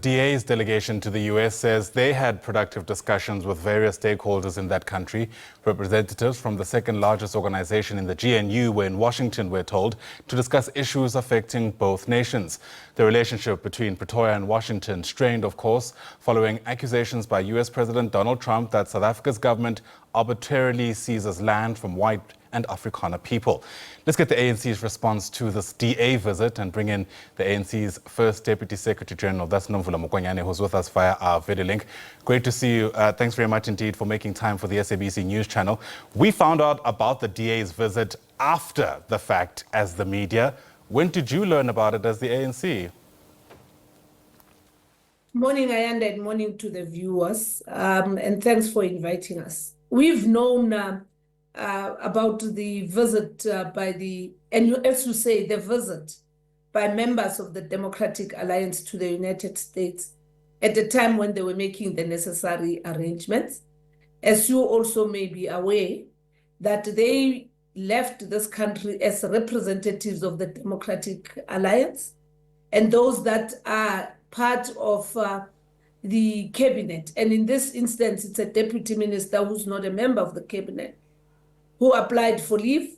DA's delegation to the US says they had productive discussions with various stakeholders in that country. Representatives from the second largest organization in the GNU were in Washington, we're told, to discuss issues affecting both nations. The relationship between Pretoria and Washington strained, of course, following accusations by US President Donald Trump that South Africa's government arbitrarily seizes land from white and Afrikaner people. Let's get the ANC's response to this DA visit and bring in the ANC's first Deputy Secretary General, that's Nomvula Mokonyane, who's with us via our video link. Great to see you. Thanks very much indeed for making time for the SABC News channel. We found out about the DA's visit after the fact as the media. When did you learn about it as the ANC? Morning, Ayanda, and morning to the viewers. And thanks for inviting us. We've known about the visit as you say, the visit by members of the Democratic Alliance to the United States at the time when they were making the necessary arrangements. As you also may be aware, that they left this country as representatives of the Democratic Alliance and those that are part of the cabinet. And in this instance, it's a deputy minister who's not a member of the cabinet, who applied for leave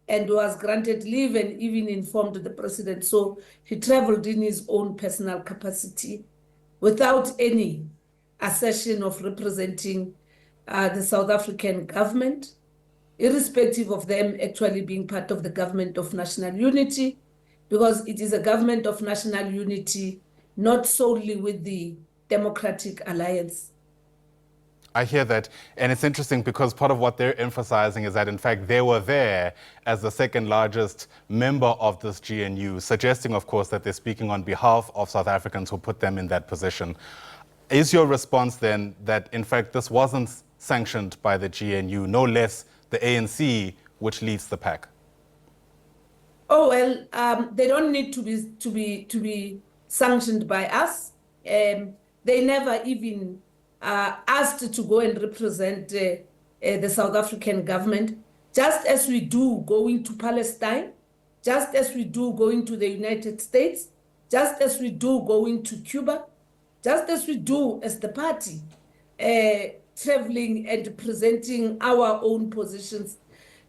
and was granted leave and even informed the president. So he traveled in his own personal capacity without any assertion of representing the South African government, irrespective of them actually being part of the government of national unity, because it is a government of national unity, not solely with the Democratic Alliance. I hear that, and it's interesting because part of what they're emphasizing is that, in fact, they were there as the second largest member of this GNU, suggesting, of course, that they're speaking on behalf of South Africans who put them in that position. Is your response then that, in fact, this wasn't sanctioned by the GNU, no less the ANC, which leads the pack? Oh, well, they don't need to be sanctioned by us. They never even asked to go and represent the South African government, just as we do going to Palestine, just as we do going to the United States, just as we do going to Cuba, just as we do as the party, traveling and presenting our own positions.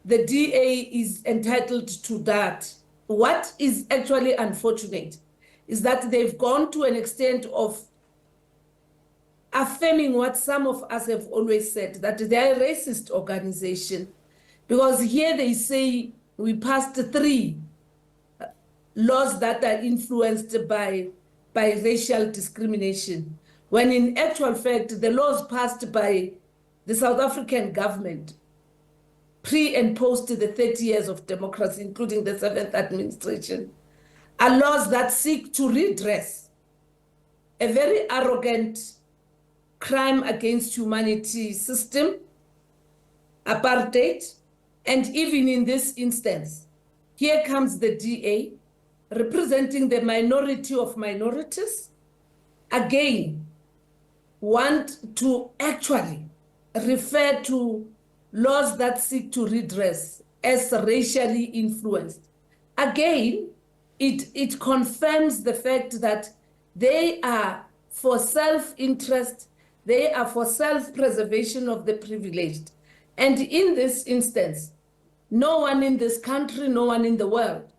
The DA is entitled to that. What is actually unfortunate is that they've gone to an extent of affirming what some of us have always said, that they are a racist organization. Because here they say we passed 3 laws that are influenced by racial discrimination, when in actual fact, the laws passed by the South African government pre and post the 30 years of democracy, including the 7th administration, are laws that seek to redress a very arrogant crime against humanity system, apartheid, and even in this instance, here comes the DA representing the minority of minorities, again, want to actually refer to laws that seek to redress as racially influenced. Again, it confirms the fact that they are for self-interest, they are for self-preservation of the privileged. And in this instance, no one in this country, no one in the world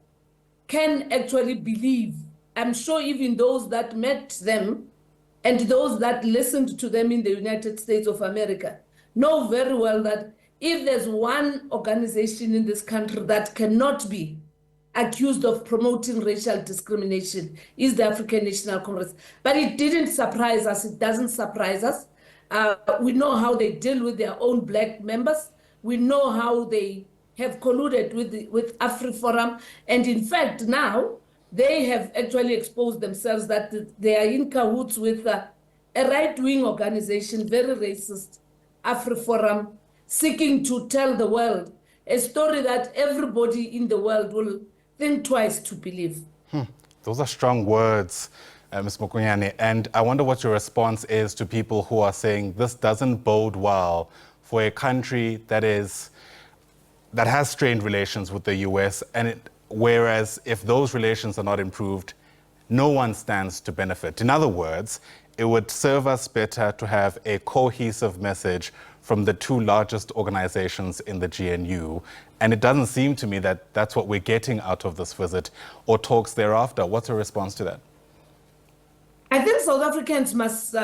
can actually believe, I'm sure even those that met them and those that listened to them in the United States of America know very well that if there's one organization in this country that cannot be accused of promoting racial discrimination, is the African National Congress. But it didn't surprise us. It doesn't surprise us. We know how they deal with their own black members. We know how they have colluded with AfriForum. And in fact, now they have actually exposed themselves that they are in cahoots with a right-wing organization, very racist, AfriForum, seeking to tell the world a story that everybody in the world will think twice to believe. Those are strong words, Ms. Mokonyane. And I wonder what your response is to people who are saying this doesn't bode well for a country that has strained relations with the US, and whereas if those relations are not improved, no one stands to benefit. In other words, it would serve us better to have a cohesive message from the two largest organizations in the GNU. And it doesn't seem to me that that's what we're getting out of this visit or talks thereafter. What's your response to that? I think South Africans must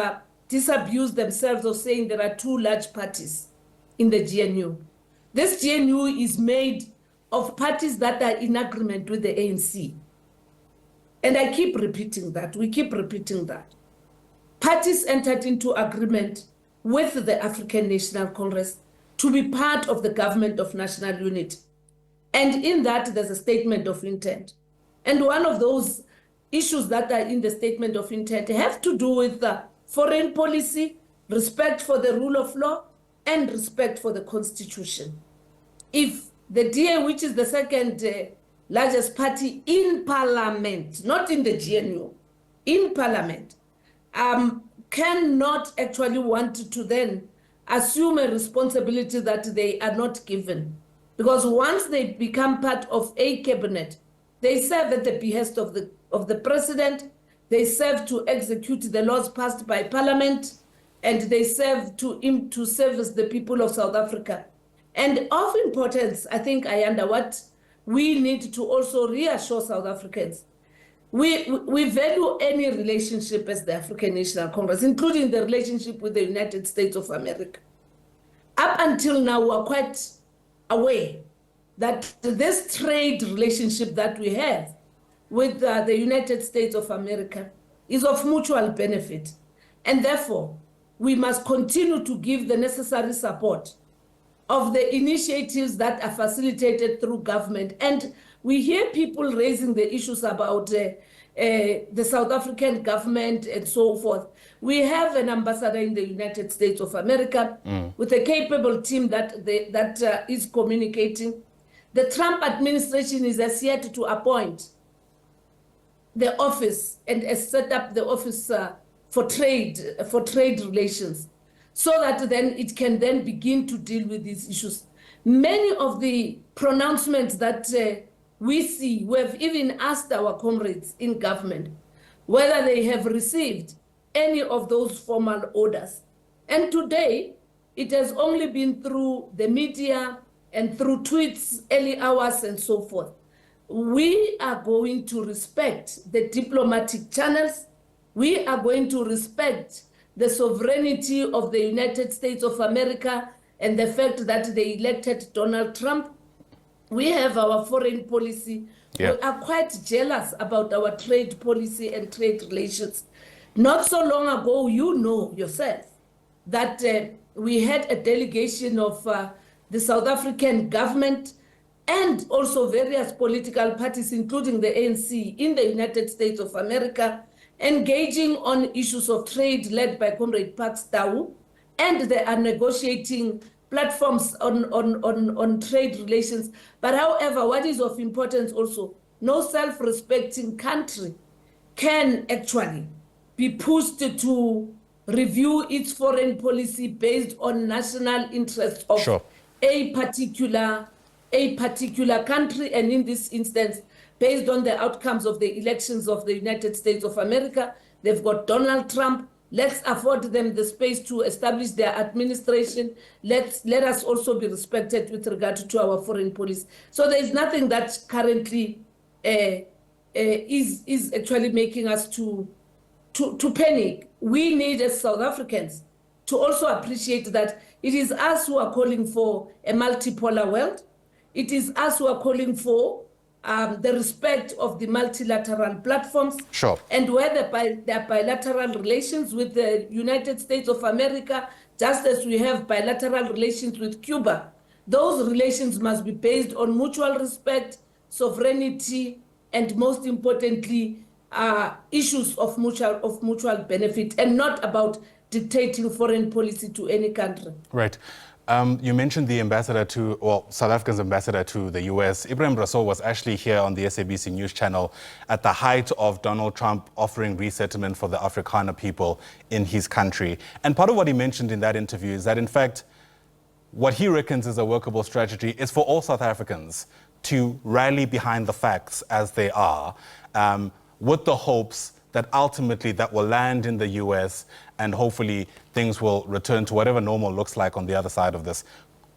disabuse themselves of saying there are two large parties in the GNU. This GNU is made of parties that are in agreement with the ANC. And I keep repeating that. We keep repeating that. Parties entered into agreement with the African National Congress to be part of the government of national unity. And in that, there's a statement of intent. And one of those issues that are in the statement of intent have to do with foreign policy, respect for the rule of law, and respect for the Constitution. If the DA, which is the second largest party in parliament, not in the GNU, in parliament, cannot actually want to then assume a responsibility that they are not given. Because once they become part of a cabinet, they serve at the behest of the president, they serve to execute the laws passed by parliament, and they serve to service the people of South Africa. And of importance, I think, Ayanda, what we need to also reassure South Africans, we value any relationship as the African National Congress, including the relationship with the United States of America. Up until now, we're quite aware that this trade relationship that we have with the United States of America is of mutual benefit. And therefore, we must continue to give the necessary support of the initiatives that are facilitated through government. And we hear people raising the issues about the South African government and so forth. We have an ambassador in the United States of America with a capable team that is communicating. The Trump administration is as yet to appoint the office and has set up the office for trade relations, so that then it can then begin to deal with these issues. Many of the pronouncements that we see, we have even asked our comrades in government whether they have received any of those formal orders. And today, it has only been through the media and through tweets, early hours, and so forth. We are going to respect the diplomatic channels. We are going to respect the sovereignty of the United States of America and the fact that they elected Donald Trump. We have our foreign policy. Yeah. We are quite jealous about our trade policy and trade relations. Not so long ago, you know yourself, that we had a delegation of the South African government and also various political parties, including the ANC in the United States of America, engaging on issues of trade led by Comrade Pax Tau, and they are negotiating platforms on trade relations. But however, what is of importance also, no self-respecting country can actually be pushed to review its foreign policy based on national interests of a particular country, and in this instance, based on the outcomes of the elections of the United States of America. They've got Donald Trump. Let's afford them the space to establish their administration. Let us also be respected with regard to our foreign policy. So there is nothing that currently is actually making us to panic. We need, as South Africans, to also appreciate that it is us who are calling for a multipolar world. It is us who are calling for the respect of the multilateral platforms. Sure. And where there are bilateral relations with the United States of America, just as we have bilateral relations with Cuba, those relations must be based on mutual respect, sovereignty, and most importantly, issues of mutual benefit, and not about dictating foreign policy to any country. Right. You mentioned the ambassador South Africa's ambassador to the US. Ibrahim Rasool was actually here on the SABC News channel at the height of Donald Trump offering resettlement for the Afrikaner people in his country. And part of what he mentioned in that interview is that, in fact, what he reckons is a workable strategy is for all South Africans to rally behind the facts as they are. with the hopes that ultimately that will land in the US and hopefully things will return to whatever normal looks like on the other side of this.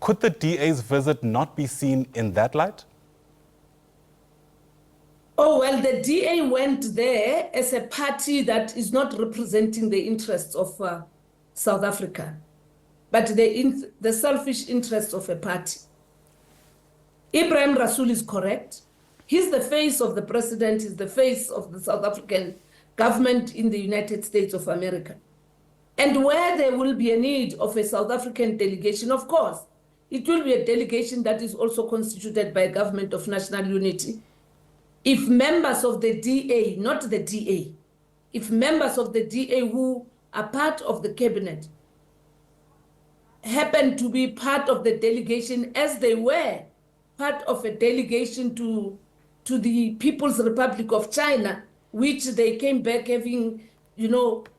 Could the DA's visit not be seen in that light? Oh, well, the DA went there as a party that is not representing the interests of South Africa, but the selfish interests of a party. Ibrahim Rasool is correct. He's the face of the president, he's the face of the South African government in the United States of America. And where there will be a need of a South African delegation, of course, it will be a delegation that is also constituted by a government of national unity. If members of the DA, not the DA, if members of the DA who are part of the cabinet happen to be part of the delegation as they were part of a delegation to the People's Republic of China, which they came back having,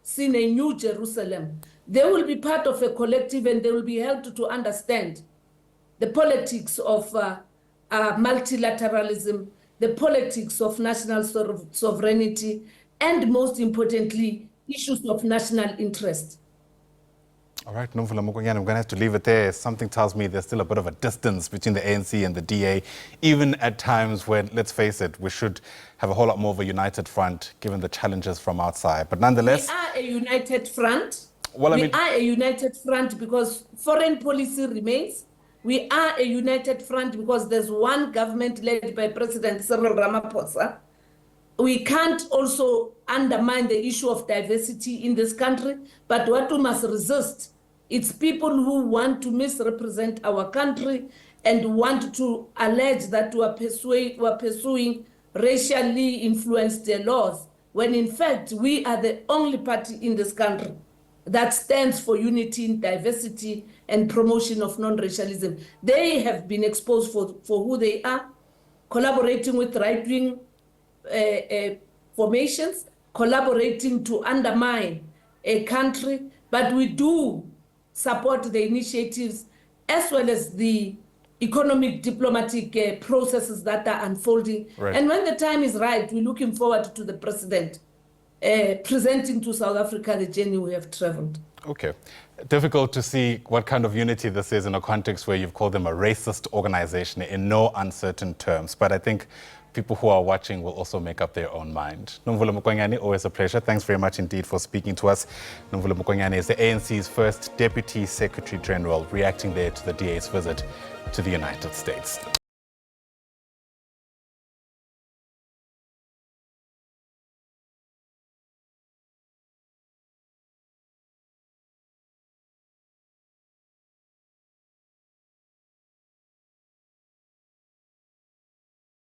seen a new Jerusalem, they will be part of a collective and they will be helped to understand the politics of multilateralism, the politics of national sovereignty, and most importantly, issues of national interest. All right, Nomvula Mokonyane, I'm going to have to leave it there. Something tells me there's still a bit of a distance between the ANC and the DA, even at times when, let's face it, we should have a whole lot more of a united front given the challenges from outside. But nonetheless... We are a united front. We are a united front because foreign policy remains. We are a united front because there's one government led by President Ramaphosa. We can't also undermine the issue of diversity in this country, but what we must resist, it's people who want to misrepresent our country and want to allege that we are pursuing racially influenced laws, when in fact we are the only party in this country that stands for unity, diversity, and promotion of non-racialism. They have been exposed for who they are, collaborating with right-wing formations, collaborating to undermine a country, but we do support the initiatives as well as the economic diplomatic processes that are unfolding. Right. And when the time is right, we're looking forward to the president presenting to South Africa the journey we have traveled. Okay. Difficult to see what kind of unity this is in a context where you've called them a racist organization in no uncertain terms. But I think people who are watching will also make up their own mind. Nomvula Mokonyane, always a pleasure. Thanks very much indeed for speaking to us. Nomvula Mokonyane is the ANC's first Deputy Secretary General, reacting there to the DA's visit to the United States.